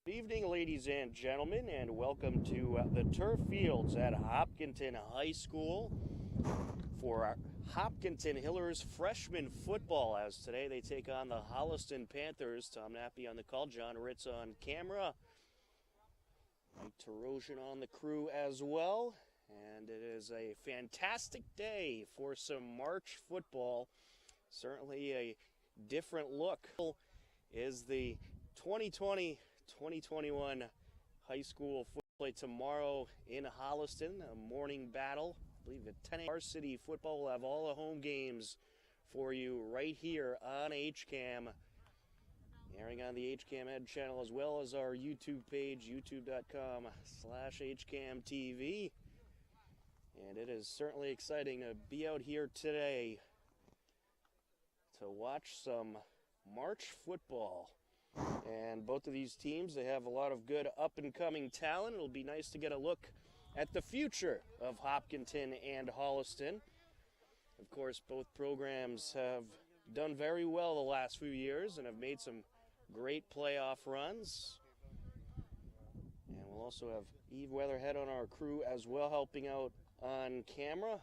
Good evening, ladies and gentlemen, and welcome to the turf fields at Hopkinton High School for our Hopkinton Hillers freshman football, as today they take on the Holliston Panthers. Tom Nappy on the call, John Ritz on camera, Mike Terosian on the crew as well, and it is a fantastic day for some March football. Certainly a different look is the 2020-2021 high school football play tomorrow in Holliston, a morning battle. I believe at 10 a.m. Varsity football will have all the home games for you right here on HCAM, airing on the HCAM Ed channel as well as our YouTube page, youtube.com/HCAMTV. And it is certainly exciting to be out here today to watch some March football. And both of these teams, they have a lot of good up-and-coming talent. It'll be nice to get a look at the future of Hopkinton and Holliston. Of course, both programs have done very well the last few years and have made some great playoff runs. And we'll also have Eve Weatherhead on our crew as well, helping out on camera.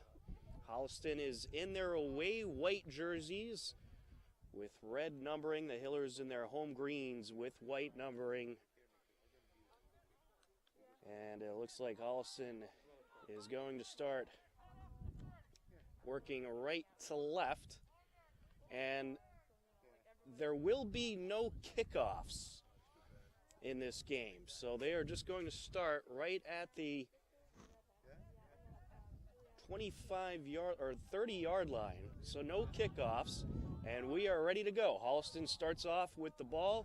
Holliston is in their away white jerseys with red numbering, the Hillers in their home greens with white numbering. And it looks like Holliston is going to start working right to left. And there will be no kickoffs in this game. So they are just going to start right at the 25-yard or 30-yard line. So no kickoffs. And we are ready to go. Holliston starts off with the ball,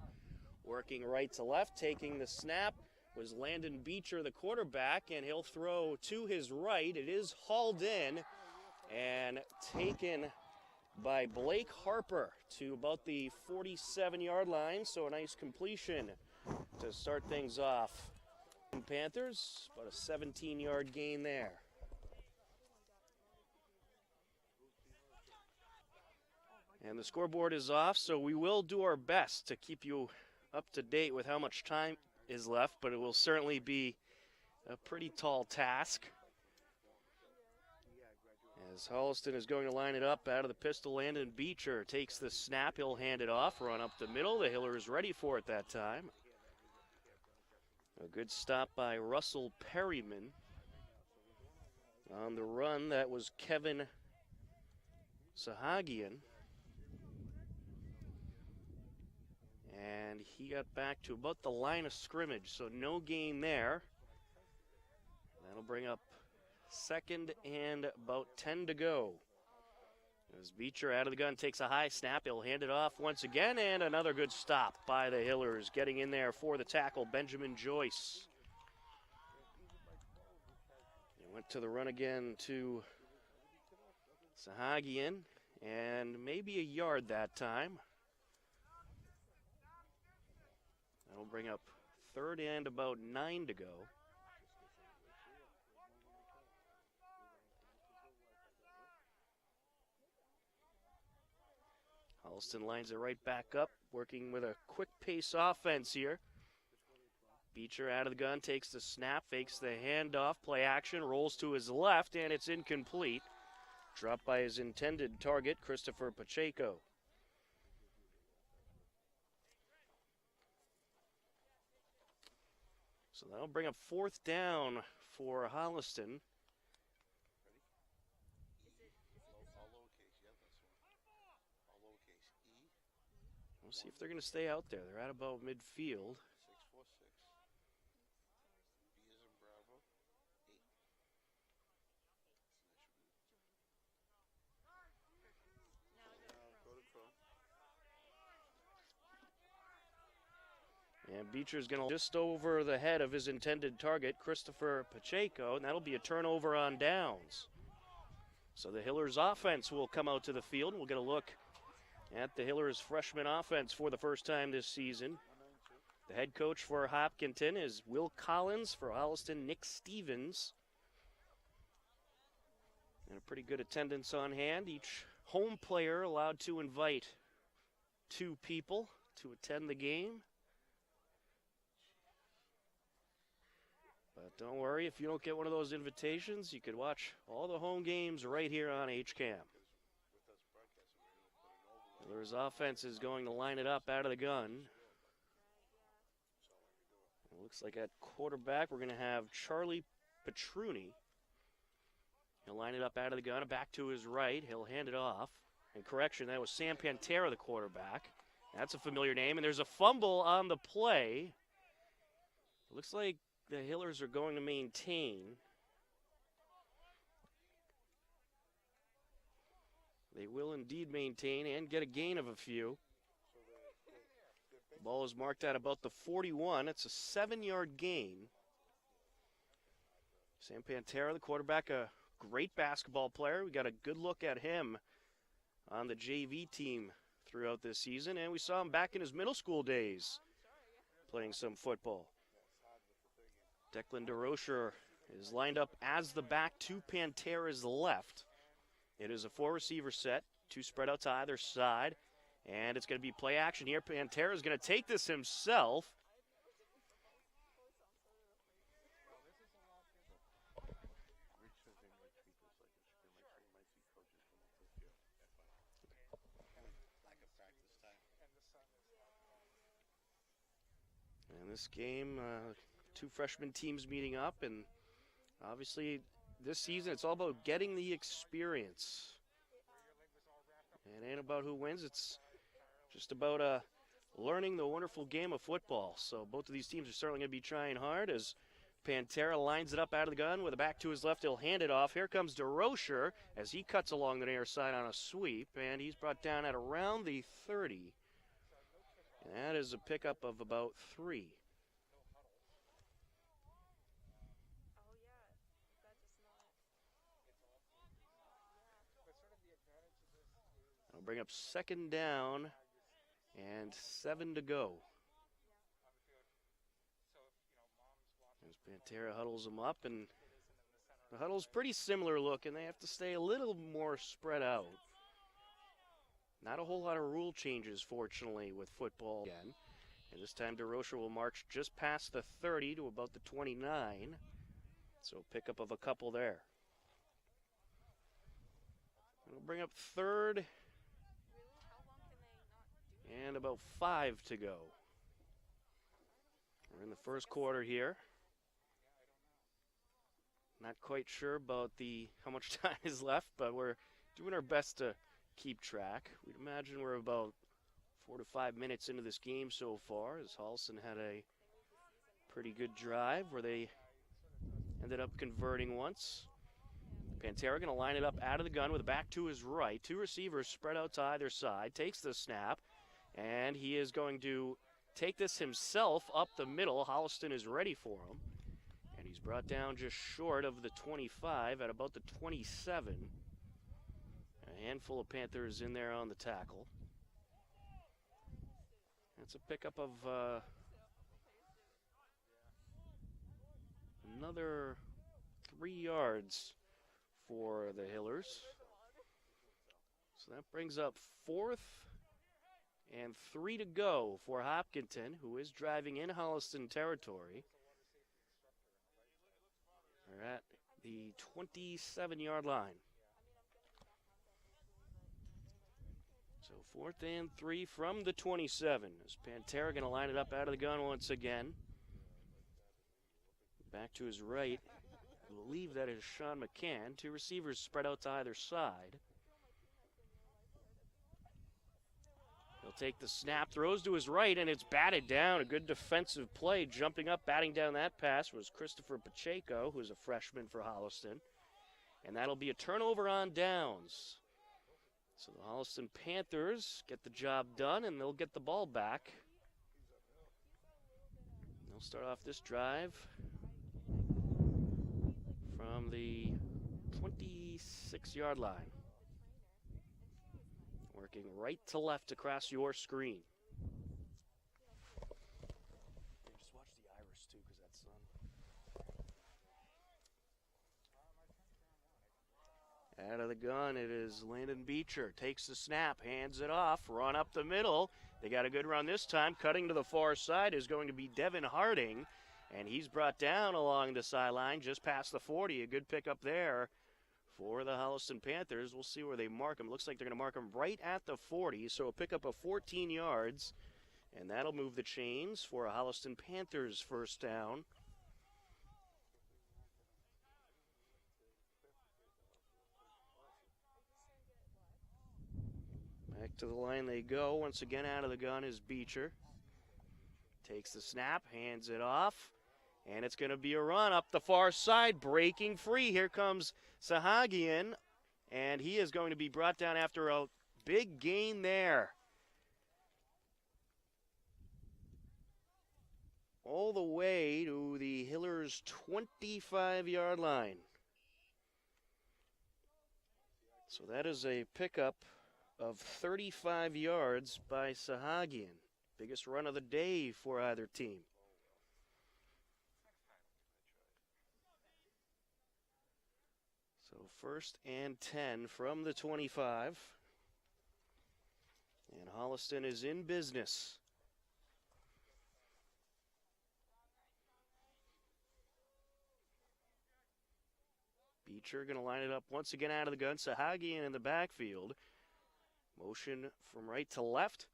working right to left, taking the snap. Was Landon Beecher, the quarterback, and he'll throw to his right. It is hauled in and taken by Blake Harper to about the 47-yard line. So a nice completion to start things off. Panthers, about a 17-yard gain there. And the scoreboard is off, so we will do our best to keep you up to date with how much time is left, but it will certainly be a pretty tall task. As Holliston is going to line it up out of the pistol, Landon Beecher takes the snap. He'll hand it off, run up the middle. The Hiller is ready for it that time. A good stop by Russell Perryman. On the run, that was Kevin Sahagian. And he got back to about the line of scrimmage, so no gain there. That'll bring up second and about 10 to go. As Beecher out of the gun takes a high snap, he'll hand it off once again, and another good stop by the Hillers. Getting in there for the tackle, Benjamin Joyce. He went to the run again to Sahagian, and maybe a yard that time. That'll bring up third and about 9 to go. Holliston lines it right back up, working with a quick pace offense here. Beecher out of the gun, takes the snap, fakes the handoff, play action, rolls to his left, and it's incomplete. Dropped by his intended target, Christopher Pacheco. So that'll bring up fourth down for Holliston. We'll see if they're going to stay out there. They're at about midfield. And Beecher's going to just over the head of his intended target, Christopher Pacheco, and that'll be a turnover on downs. So the Hillers offense will come out to the field, and we'll get a look at the Hillers freshman offense for the first time this season. The head coach for Hopkinton is Will Collins. For Holliston, Nick Stevens. And a pretty good attendance on hand. Each home player allowed to invite 2 people to attend the game. don't worry, if you don't get one of those invitations, you could watch all the home games right here on HCAM. Hillers offense is going to line it up out of the gun. It looks like at quarterback we're going to have Charlie Petruni. He'll line it up out of the gun, back to his right. He'll hand it off. And correction, that was Sam Pantera, the quarterback. That's a familiar name. And there's a fumble on the play. It looks like the Hillers are going to maintain. They will indeed maintain and get a gain of a few. The ball is marked at about the 41. It's a 7-yard gain. Sam Pantera, the quarterback, a great basketball player. We got a good look at him on the JV team throughout this season, and we saw him back in his middle school days playing some football. Declan DeRocher is lined up as the back to Pantera's left. It is a 4-receiver set, 2 spread out to either side, and it's going to be play action here. Pantera is going to take this himself. And this game, 2 freshman teams meeting up, and obviously this season it's all about getting the experience. It ain't about who wins, it's just about learning the wonderful game of football. So both of these teams are certainly going to be trying hard as Pantera lines it up out of the gun with a back to his left. He'll hand it off. Here comes DeRocher as he cuts along the near side on a sweep, and he's brought down at around the 30. And that is a pickup of about 3. I'll bring up 2nd down and 7 to go. As Pantera huddles them up, and the huddle's pretty similar look, and they have to stay a little more spread out. Not a whole lot of rule changes, fortunately, with football again. And this time DeRocher will march just past the 30 to about the 29. So pickup of a couple there. We'll bring up 3rd and about 5 to go. We're in the first quarter here. Not quite sure about how much time is left, but we're doing our best to keep track. We'd imagine we're about 4 to 5 minutes into this game so far, as Holliston had a pretty good drive where they ended up converting once. Pantera going to line it up out of the gun with a back to his right. 2 receivers spread out to either side. Takes the snap, and he is going to take this himself up the middle. Holliston is ready for him, and he's brought down just short of the 25 at about the 27. A handful of Panthers in there on the tackle. That's a pickup of another 3 yards for the Hillers. So that brings up 4th and 3 to go for Hopkinton, who is driving in Holliston territory. They're at the 27-yard line. So 4th and 3 from the 27. Is Pantera going to line it up out of the gun once again? Back to his right. I believe that is Sean McCann. 2 receivers spread out to either side. He'll take the snap, throws to his right, and it's batted down. A good defensive play. Jumping up, batting down that pass was Christopher Pacheco, who's a freshman for Holliston. And that'll be a turnover on downs. So the Holliston Panthers get the job done, and they'll get the ball back. They'll start off this drive from the 26-yard line. Working right to left across your screen. Just watch the iris too, because that's out of the gun. It is Landon Beecher. Takes the snap, hands it off, run up the middle. They got a good run this time. Cutting to the far side is going to be Devin Harding And he's brought down along the sideline just past the 40. A good pickup there for the Holliston Panthers. We'll see where they mark him. Looks like they're going to mark him right at the 40, so a pickup of 14 yards. And that'll move the chains for a Holliston Panthers first down. Back to the line they go. Once again, out of the gun is Beecher. Takes the snap, hands it off, and it's going to be a run up the far side, breaking free. Here comes Sahagian, and he is going to be brought down after a big gain there. All the way to the Hillers' 25-yard line. So that is a pickup of 35 yards by Sahagian. Biggest run of the day for either team. So 1st and 10 from the 25. And Holliston is in business. Beecher going to line it up once again out of the gun. Sahagian in the backfield. Motion from right to left.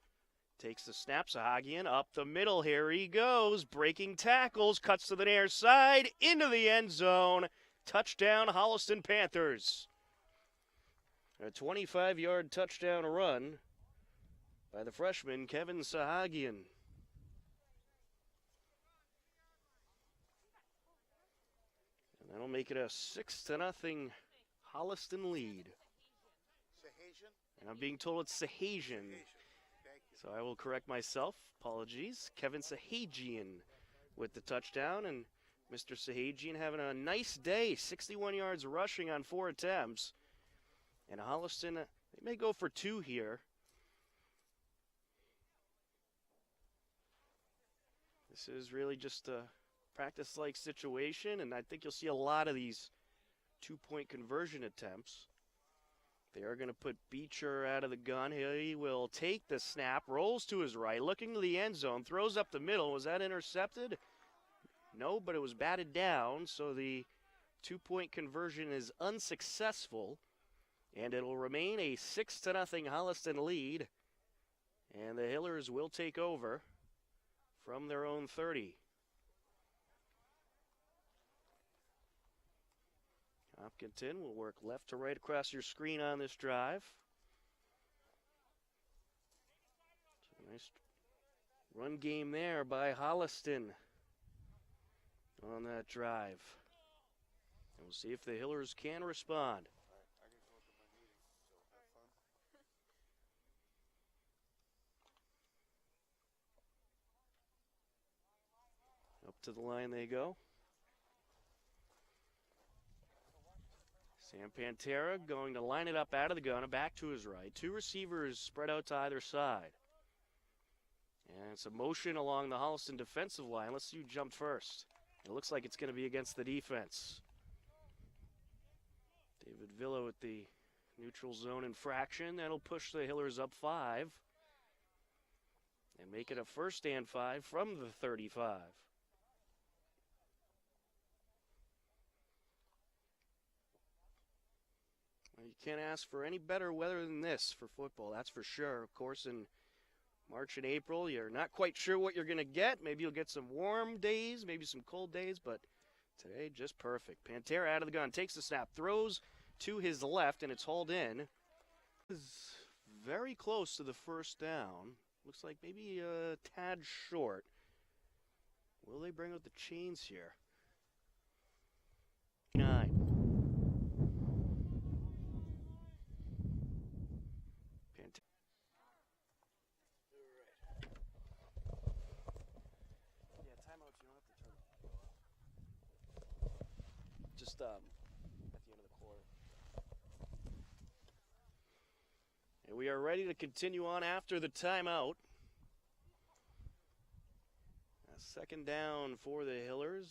Takes the snap. Sahagian up the middle. Here he goes. Breaking tackles. Cuts to the near side. Into the end zone. Touchdown, Holliston Panthers. A 25-yard touchdown run by the freshman, Kevin Sahagian. And that'll make it a 6-0 Holliston lead. And I'm being told it's Sahagian. So I will correct myself. Apologies. Kevin Sahagian with the touchdown. And Mr. Sahagian having a nice day. 61 yards rushing on 4 attempts. And Holliston, they may go for 2 here. This is really just a practice-like situation. And I think you'll see a lot of these 2-point conversion attempts. They are going to put Beecher out of the gun. He will take the snap, rolls to his right, looking to the end zone, throws up the middle. Was that intercepted? No, but it was batted down, so the 2-point conversion is unsuccessful, and it'll remain a 6-0 Holliston lead, and the Hillers will take over from their own 30. Hopkinton will work left to right across your screen on this drive. So nice run game there by Holliston on that drive. And we'll see if the Hillers can respond. Up to the line they go. Sam Pantera going to line it up out of the gun and back to his right. 2 receivers spread out to either side. And it's a motion along the Holliston defensive line. Let's see who jumped first. It looks like it's going to be against the defense. David Villa with the neutral zone infraction. That'll push the Hillers up 5. And make it a 1st and 5 from the 35. You can't ask for any better weather than this for football, that's for sure. Of course, in March and April, you're not quite sure what you're going to get. Maybe you'll get some warm days, maybe some cold days, but today, just perfect. Pantera out of the gun, takes the snap, throws to his left, and it's hauled in. Is very close to the 1st down. Looks like maybe a tad short. Will they bring out the chains here? 9. At the end of the quarter. And we are ready to continue on after the timeout. A 2nd down for the Hillers.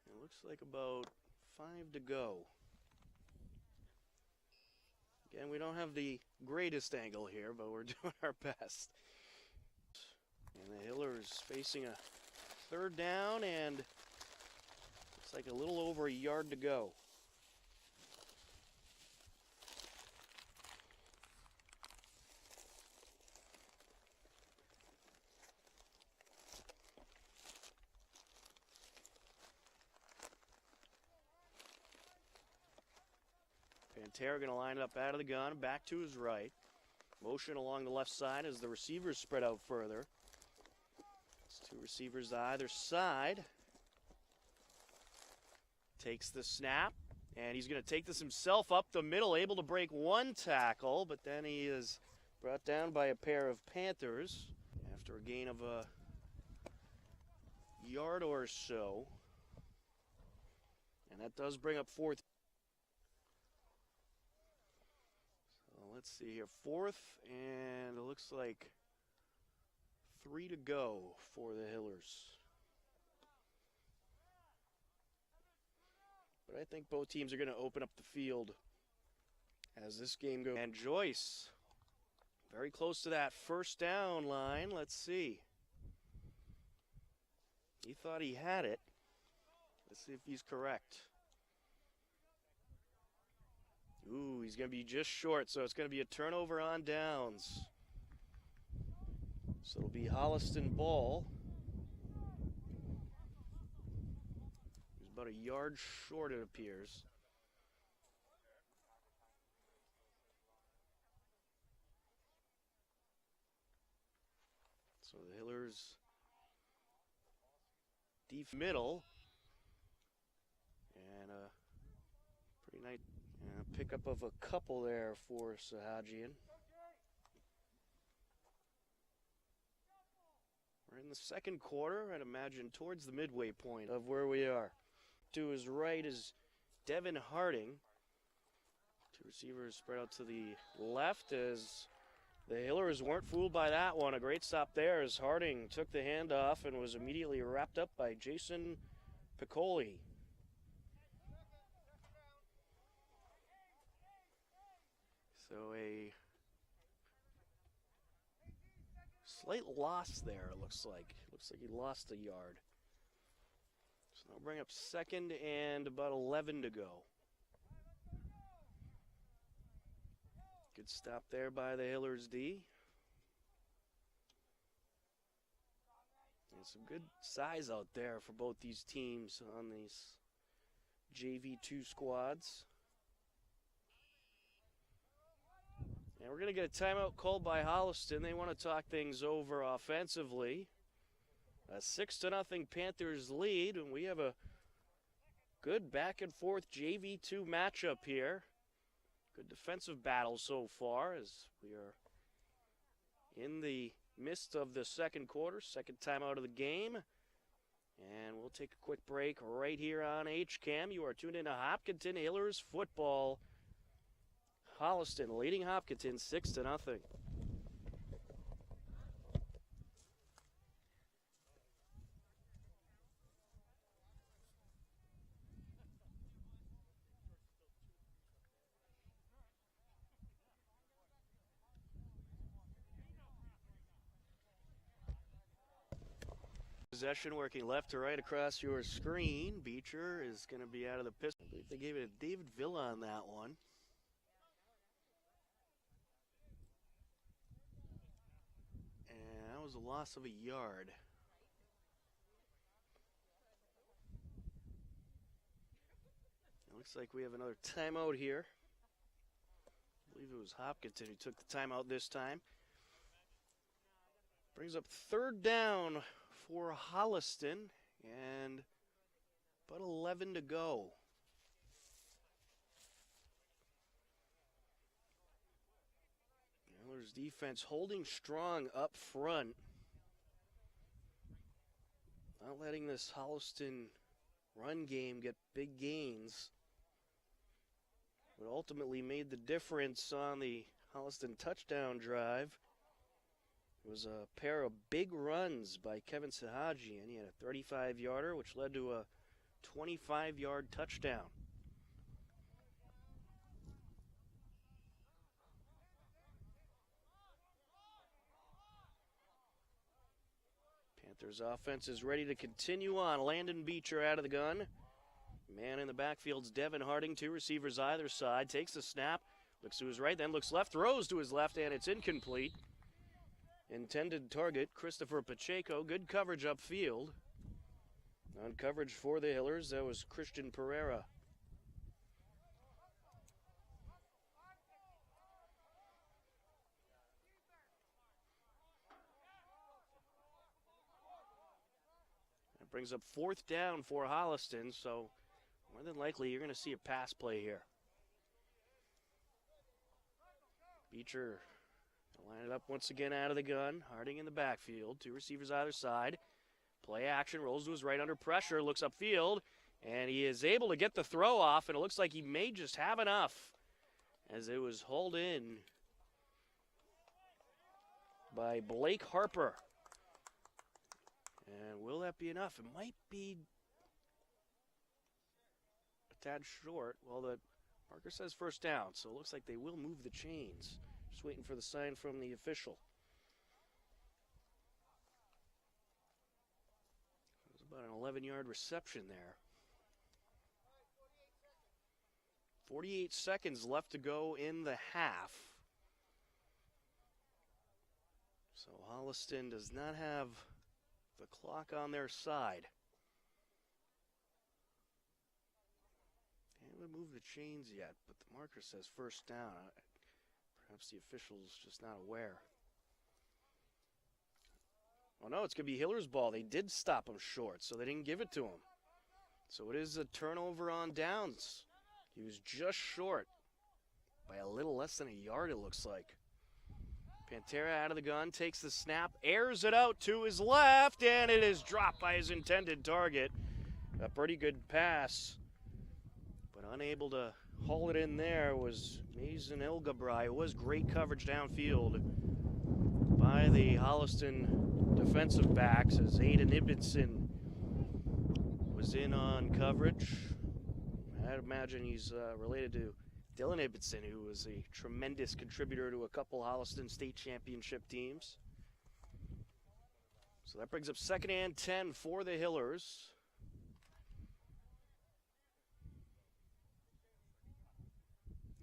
It looks like about 5 to go. Again, we don't have the greatest angle here, but we're doing our best. And the Hillers facing a third down, and looks like a little over a yard to go. Pantera going to line up out of the gun, back to his right. Motion along the left side as the receivers spread out further. It's two receivers either side. Takes the snap, and he's going to take this himself up the middle, able to break one tackle, but then he is brought down by a pair of Panthers after a gain of a yard or so. And that does bring up fourth. Let's see here, fourth, and it looks like 3 to go for the Hillers. But I think both teams are going to open up the field as this game goes. And Joyce, very close to that first down line. Let's see. He thought he had it. Let's see if he's correct. Ooh, he's going to be just short, so it's going to be a turnover on downs. So it'll be Holliston ball. He's about a yard short, it appears. So the Hillers deep middle. And a pretty nice pickup of a couple there for Sahajian. We're in the second quarter, I'd imagine towards the midway point of where we are. To his right is Devin Harding. Two receivers spread out to the left as the Hillers weren't fooled by that one. A great stop there as Harding took the handoff and was immediately wrapped up by Jason Piccoli. So a slight loss there, it looks like. Looks like he lost a yard. So that'll bring up second and about 11 to go. Good stop there by the Hillers D. And some good size out there for both these teams on these JV2 squads. And we're going to get a timeout called by Holliston. They want to talk things over offensively. A 6-0 Panthers lead, and we have a good back-and-forth JV2 matchup here. Good defensive battle so far as we are in the midst of the second quarter, second timeout of the game. And we'll take a quick break right here on HCAM. You are tuned in to Hopkinton Hillers football. Holliston leading Hopkinton 6-0. Possession working left to right across your screen. Beecher is going to be out of the pistol. I believe they gave it to David Villa on that one. That was a loss of a yard. It looks like we have another timeout here. I believe it was Hopkinton who took the timeout this time. Brings up third down for Holliston and about 11 to go. Miller's defense holding strong up front. Not letting this Holliston run game get big gains. What ultimately made the difference on the Holliston touchdown drive was a pair of big runs by Kevin Sahajian. He had a 35-yarder, which led to a 25-yard touchdown. Raptors offense is ready to continue on. Landon Beecher out of the gun. Man in the backfield's Devin Harding, 2 receivers either side. Takes the snap, looks to his right, then looks left, throws to his left, and it's incomplete. Intended target, Christopher Pacheco. Good coverage upfield. On coverage for the Hillers, that was Christian Pereira. That brings up 4th down for Holliston, so more than likely you're going to see a pass play here. Beecher line it up once again out of the gun. Harding in the backfield. 2 receivers either side. Play action, rolls to his right under pressure, looks upfield, and he is able to get the throw off, and it looks like he may just have enough as it was hauled in by Blake Harper. And will that be enough? It might be a tad short. Well, the marker says 1st down, so it looks like they will move the chains. Just waiting for the sign from the official. It was about an 11-yard reception there. 48 seconds left to go in the half. So Holliston does not have the clock on their side. They haven't moved the chains yet, but the marker says 1st down. Perhaps the official's just not aware. Oh no, it's going to be Hiller's ball. They did stop him short, so they didn't give it to him. So it is a turnover on downs. He was just short by a little less than a yard, it looks like. Pantera out of the gun, takes the snap, airs it out to his left, and it is dropped by his intended target. A pretty good pass, but unable to haul it in there was Mason Ilgabrai. It was great coverage downfield by the Holliston defensive backs as Aiden Ibbotson was in on coverage. I'd imagine he's related to Dylan Ibbotson, who was a tremendous contributor to a couple Holliston state championship teams. So that brings up 2nd and 10 for the Hillers.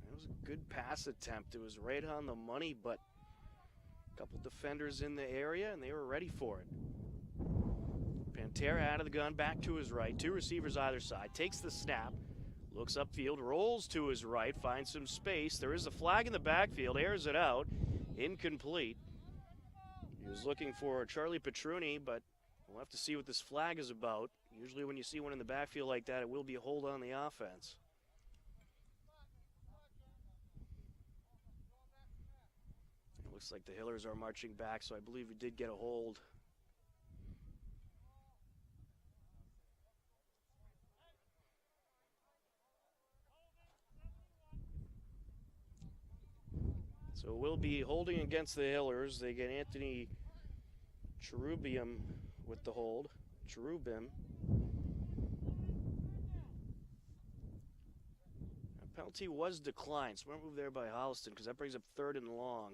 That was a good pass attempt. It was right on the money, but a couple defenders in the area, and they were ready for it. Pantera out of the gun, back to his right. 2 receivers either side. Takes the snap. Looks upfield, rolls to his right, finds some space. There is a flag in the backfield, airs it out. Incomplete. He was looking for Charlie Petruni, but we'll have to see what this flag is about. Usually when you see one in the backfield like that, it will be a hold on the offense. It looks like the Hillers are marching back, so I believe we did get a hold. So we'll be holding against the Hillers. They get Anthony Cherubim with the hold. Cherubim. A penalty was declined, so we're going to move there by Holliston because that brings up 3rd and long.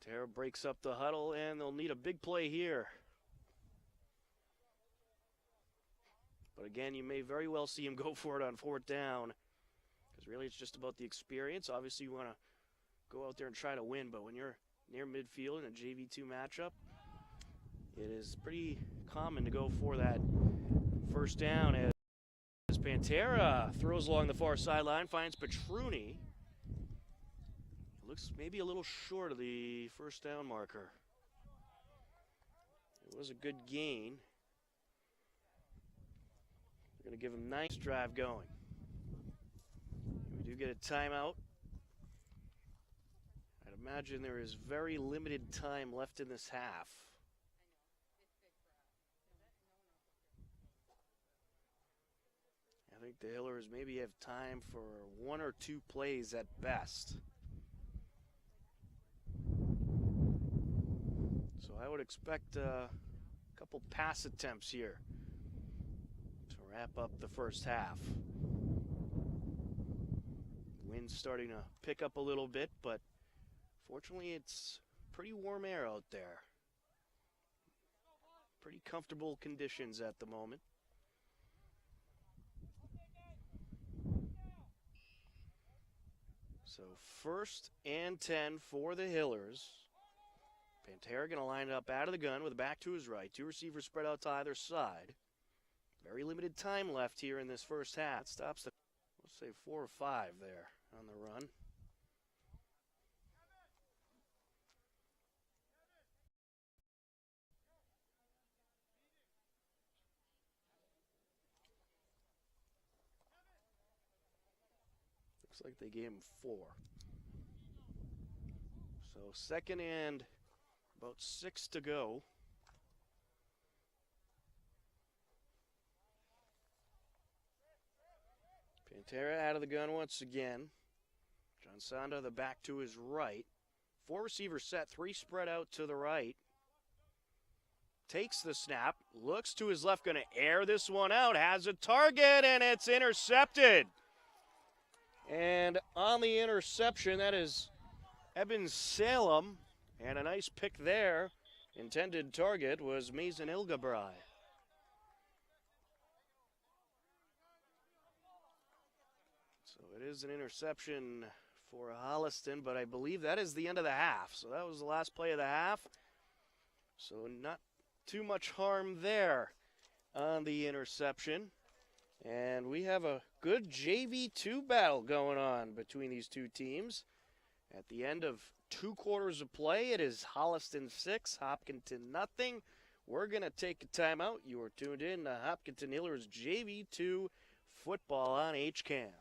Pantera breaks up the huddle, and they'll need a big play here. But again, you may very well see him go for it on 4th down, because really it's just about the experience. Obviously, you want to go out there and try to win, but when you're near midfield in a JV2 matchup, it is pretty common to go for that 1st down as Pantera throws along the far sideline, finds Petruni. Looks maybe a little short of the 1st down marker. It was a good gain. We're going to give him a nice drive going. We do get a timeout. I'd imagine there is very limited time left in this half. I think the Hillers maybe have time for 1 or 2 plays at best. So I would expect a couple pass attempts here to wrap up the first half. Wind's starting to pick up a little bit, but fortunately it's pretty warm air out there. Pretty comfortable conditions at the moment. So 1st and 10 for the Hillers. Pantera going to line it up out of the gun with a back to his right. 2 receivers spread out to either side. Very limited time left here in this first half. Stops the, let's say 4 or 5 there on the run. Looks like they gave him 4. So 2nd and about 6 to go. Pantera out of the gun once again. John Sanda the back to his right. 4 receivers set, 3 spread out to the right. Takes the snap, looks to his left, going to air this one out, has a target, and it's intercepted. And on the interception, that is Eben Salem, and a nice pick there. Intended target was Mason Ilgebrai. So it is an interception for Holliston, but I believe that is the end of the half. So that was the last play of the half. So not too much harm there on the interception. And we have a good JV2 battle going on between these two teams. At the end of 2 quarters of play, it is Holliston 6, Hopkinton nothing. We're going to take a timeout. You are tuned in to Hopkinton Hillers JV2 football on HCAM.